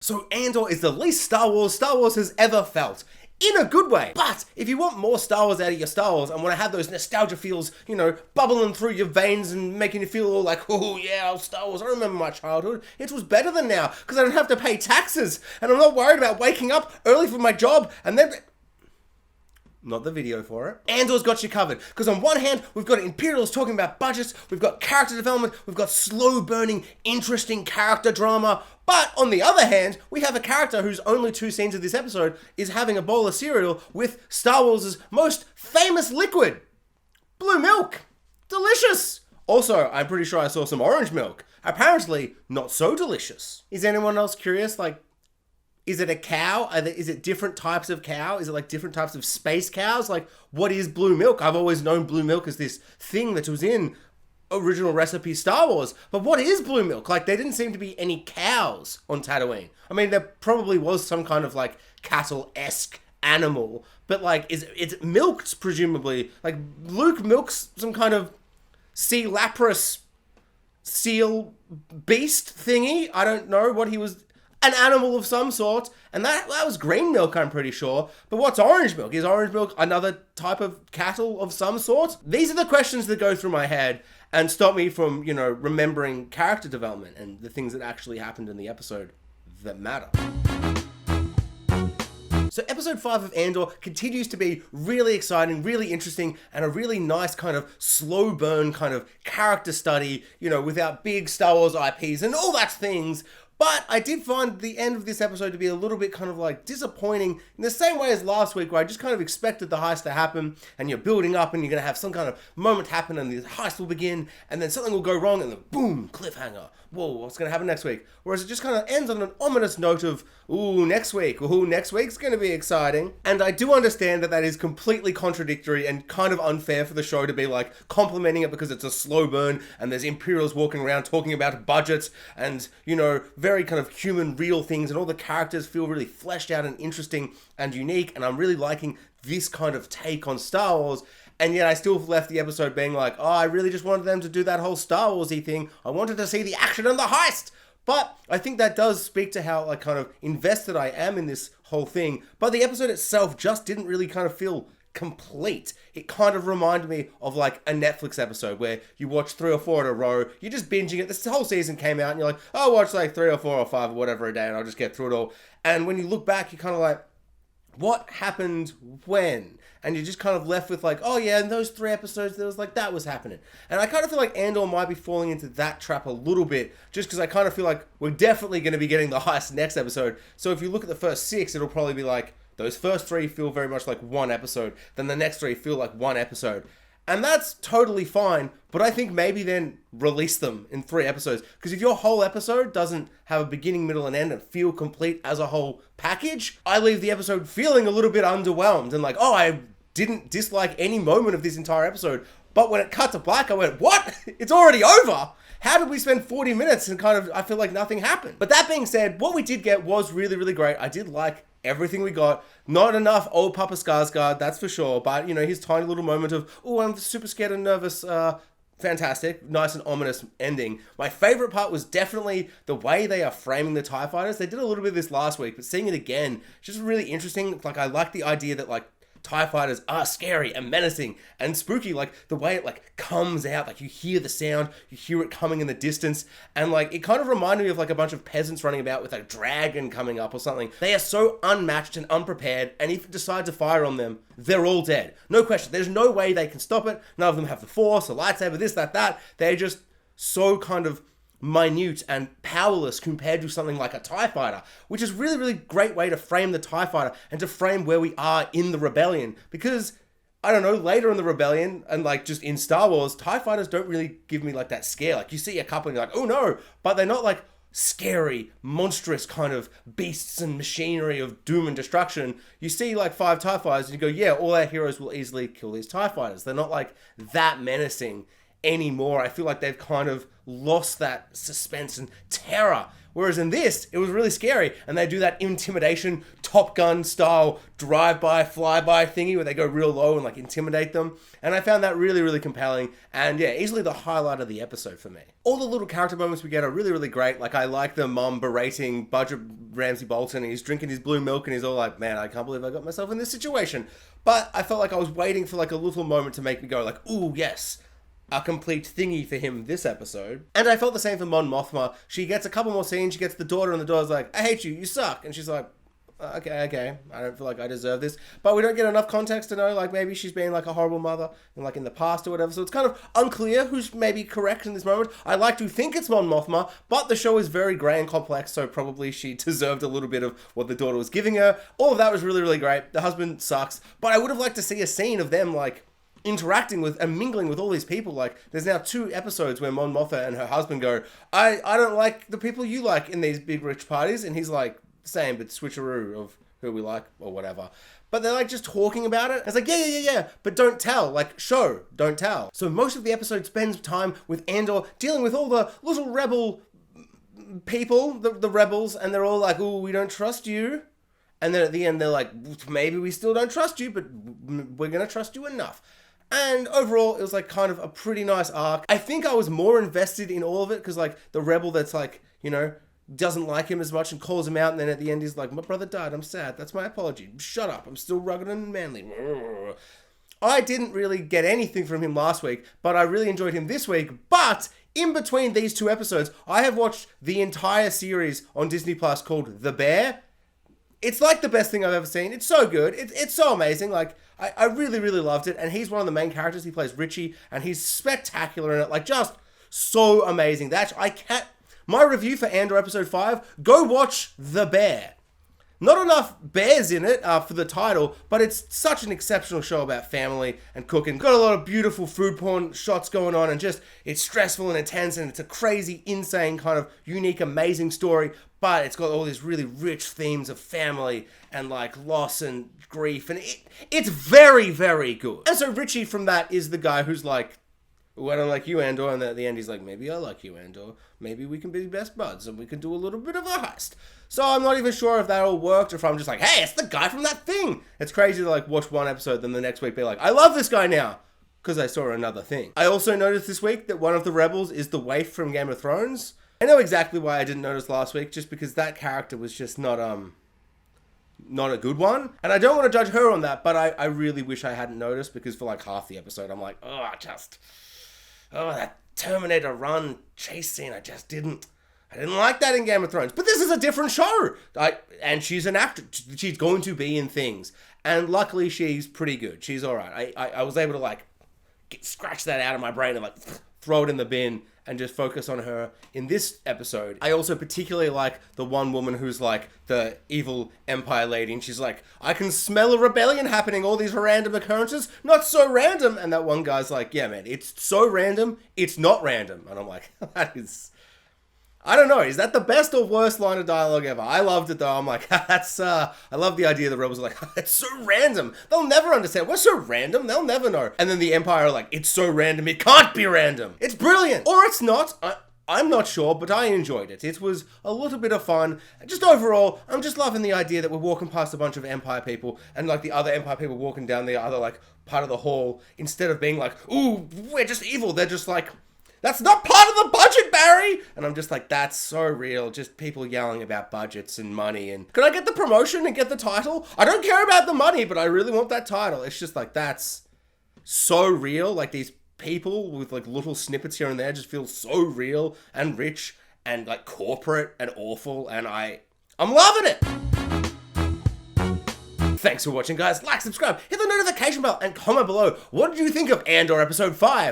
So Andor is the least Star Wars has ever felt. In a good way. But if you want more Star Wars out of your Star Wars and want to have those nostalgia feels, bubbling through your veins and making you feel all like, oh yeah, Star Wars, I remember my childhood. It was better than now because I don't have to pay taxes and I'm not worried about waking up early for my job and then... Not the video for it. Andor's got you covered. Because on one hand, we've got Imperials talking about budgets, we've got character development, we've got slow-burning, interesting character drama. But on the other hand, we have a character whose only 2 scenes of this episode is having a bowl of cereal with Star Wars' most famous liquid. Blue milk. Delicious. Also, I'm pretty sure I saw some orange milk. Apparently, not so delicious. Is anyone else curious? Is it a cow? Is it different types of cow? Is it like different types of space cows? Like, what is blue milk? I've always known blue milk as this thing that was in original recipe Star Wars. But what is blue milk? Like, there didn't seem to be any cows on Tatooine. I mean, there probably was some kind of like cattle-esque animal. But like, it's milked, presumably. Like, Luke milks some kind of sea lapras seal beast thingy. I don't know what he was... An animal of some sort, and that was green milk, I'm pretty sure. But what's orange milk? Is orange milk another type of cattle of some sort? These are the questions that go through my head and stop me from, remembering character development and the things that actually happened in the episode that matter. So episode 5 of Andor continues to be really exciting, really interesting, and a really nice kind of slow burn kind of character study, without big Star Wars IPs and all that things. But I did find the end of this episode to be a little bit kind of like disappointing in the same way as last week, where I just kind of expected the heist to happen and you're building up and you're going to have some kind of moment happen and the heist will begin and then something will go wrong and then boom, cliffhanger. Whoa, what's going to happen next week? Whereas it just kind of ends on an ominous note of, ooh, next week's going to be exciting. And I do understand that is completely contradictory and kind of unfair for the show to be like complimenting it because it's a slow burn and there's Imperials walking around talking about budgets and, very kind of human, real things, and all the characters feel really fleshed out and interesting and unique, and I'm really liking this kind of take on Star Wars. And yet I still left the episode being like, oh, I really just wanted them to do that whole Star Wars-y thing. I wanted to see the action and the heist. But I think that does speak to how kind of invested I am in this whole thing. But the episode itself just didn't really kind of feel complete. It kind of reminded me of like a Netflix episode where you watch 3 or 4 in a row, you're just binging it. This whole season came out and you're like, oh, I'll watch like 3 or 4 or 5 or whatever a day and I'll just get through it all. And when you look back, you're kind of like, what happened when? And you're just kind of left with like, oh yeah, in those 3 episodes, there was like, that was happening. And I kind of feel like Andor might be falling into that trap a little bit, just because I kind of feel like we're definitely going to be getting the heist next episode. So if you look at the first 6, it'll probably be like, those first 3 feel very much like one episode, then the next 3 feel like one episode. And that's totally fine, but I think maybe then release them in 3 episodes. Because if your whole episode doesn't have a beginning, middle, and end and feel complete as a whole package, I leave the episode feeling a little bit underwhelmed and like, oh, I didn't dislike any moment of this entire episode. But when it cut to black, I went, what? It's already over? How did we spend 40 minutes and kind of, I feel like nothing happened? But that being said, what we did get was really, really great. I did like everything we got. Not enough old Papa Skarsgård, that's for sure. But, his tiny little moment of, oh, I'm super scared and nervous. Fantastic. Nice and ominous ending. My favorite part was definitely the way they are framing the TIE fighters. They did a little bit of this last week, but seeing it again, just really interesting. Like, I like the idea that, like, TIE fighters are scary and menacing and spooky, like the way it like comes out, like you hear the sound, you hear it coming in the distance, and like it kind of reminded me of like a bunch of peasants running about with a dragon coming up or something. They are so unmatched and unprepared, and if you decide to fire on them, they're all dead. No question. There's no way they can stop it. None of them have the Force, a lightsaber, this, that. They're just so kind of minute and powerless compared to something like a TIE fighter, which is really, really great way to frame the TIE fighter and to frame where we are in the rebellion. Because, I don't know, later in the rebellion and like just in Star Wars, TIE fighters don't really give me like that scare. Like you see a couple and you're like, oh no, but they're not like scary, monstrous kind of beasts and machinery of doom and destruction. You see like 5 TIE fighters and you go, yeah, all our heroes will easily kill these TIE fighters. They're not like that menacing anymore. I feel like they've kind of lost that suspense and terror. Whereas in this, it was really scary, and they do that intimidation Top Gun style drive-by, fly-by thingy where they go real low and like intimidate them. And I found that really, really compelling. And yeah, easily the highlight of the episode for me. All the little character moments we get are really, really great. Like I like the mom berating Budget Ramsay Bolton. He's drinking his blue milk and he's all like, man, I can't believe I got myself in this situation. But I felt like I was waiting for like a little moment to make me go like, ooh, yes, a complete thingy for him this episode. And I felt the same for Mon Mothma. She gets a couple more scenes. She gets the daughter and the daughter's like, I hate you, you suck. And she's like, okay, I don't feel like I deserve this. But we don't get enough context to know, like, maybe she's been like a horrible mother and like in the past or whatever. So it's kind of unclear who's maybe correct in this moment. I like to think it's Mon Mothma, but the show is very grey and complex, so probably she deserved a little bit of what the daughter was giving her. All of that was really, really great. The husband sucks, but I would have liked to see a scene of them like interacting with and mingling with all these people. Like there's now 2 episodes where Mon Mothma and her husband go, I don't like the people you like in these big rich parties, and he's like, same but switcheroo of who we like or whatever. But they're like just talking about it. It's like, yeah, but don't tell. Like, show, don't tell. So most of the episode spends time with Andor dealing with all the little rebel people, the rebels, and they're all like, ooh, we don't trust you. And then at the end they're like, maybe we still don't trust you, but we're gonna trust you enough. And overall, it was like kind of a pretty nice arc. I think I was more invested in all of it because like the rebel that's like, you know, doesn't like him as much and calls him out, and then at the end he's like, my brother died, I'm sad, that's my apology, shut up, I'm still rugged and manly. I didn't really get anything from him last week, but I really enjoyed him this week. But in between these 2 episodes, I have watched the entire series on Disney Plus called The Bear. It's like the best thing I've ever seen. It's so good. It's so amazing. Like, I really, really loved it. And he's one of the main characters. He plays Richie, and he's spectacular in it. Like, just so amazing. My review for Andor episode 5, go watch The Bear. Not enough bears in it for the title, but it's such an exceptional show about family and cooking. Got a lot of beautiful food porn shots going on, and just, it's stressful and intense, and it's a crazy, insane, kind of unique, amazing story, but it's got all these really rich themes of family and like loss and grief, and it's very, very good. And so Richie from that is the guy who's like, I don't like you, Andor, and at the end he's like, maybe I like you, Andor. Maybe we can be best buds and we can do a little bit of a heist. So I'm not even sure if that all worked or if I'm just like, hey, it's the guy from that thing. It's crazy to like watch one episode, then the next week be like, I love this guy now, because I saw another thing. I also noticed this week that one of the rebels is the waif from Game of Thrones. I know exactly why I didn't notice last week, just because that character was just not a good one. And I don't want to judge her on that, but I really wish I hadn't noticed, because for like half the episode I'm like, that Terminator run chase scene, I didn't like that in Game of Thrones. But this is a different show. And she's an actress. She's going to be in things. And luckily she's pretty good. She's all right. I was able to like scratch that out of my brain and like throw it in the bin and just focus on her in this episode. I also particularly like the one woman who's like the evil Empire lady, and she's like, I can smell a rebellion happening, all these random occurrences, not so random. And that one guy's like, yeah, man, it's so random, it's not random. And I'm like, that is, I don't know, is that the best or worst line of dialogue ever? I loved it though. I'm like, I love the idea the rebels are like, it's so random, they'll never understand. We're so random, they'll never know. And then the Empire are like, it's so random, it can't be random. It's brilliant. Or it's not. I'm not sure, but I enjoyed it. It was a little bit of fun. Just overall, I'm just loving the idea that we're walking past a bunch of Empire people and like the other Empire people walking down the other like part of the hall, instead of being like, ooh, we're just evil. They're just like, that's not part of the budget, Barry! And I'm just like, that's so real. Just people yelling about budgets and money. And can I get the promotion and get the title? I don't care about the money, but I really want that title. It's just like, that's so real. Like these people with like little snippets here and there just feel so real and rich and like corporate and awful. And I'm loving it. Thanks for watching, guys. Like, subscribe, hit the notification bell, and comment below. What did you think of Andor episode 5?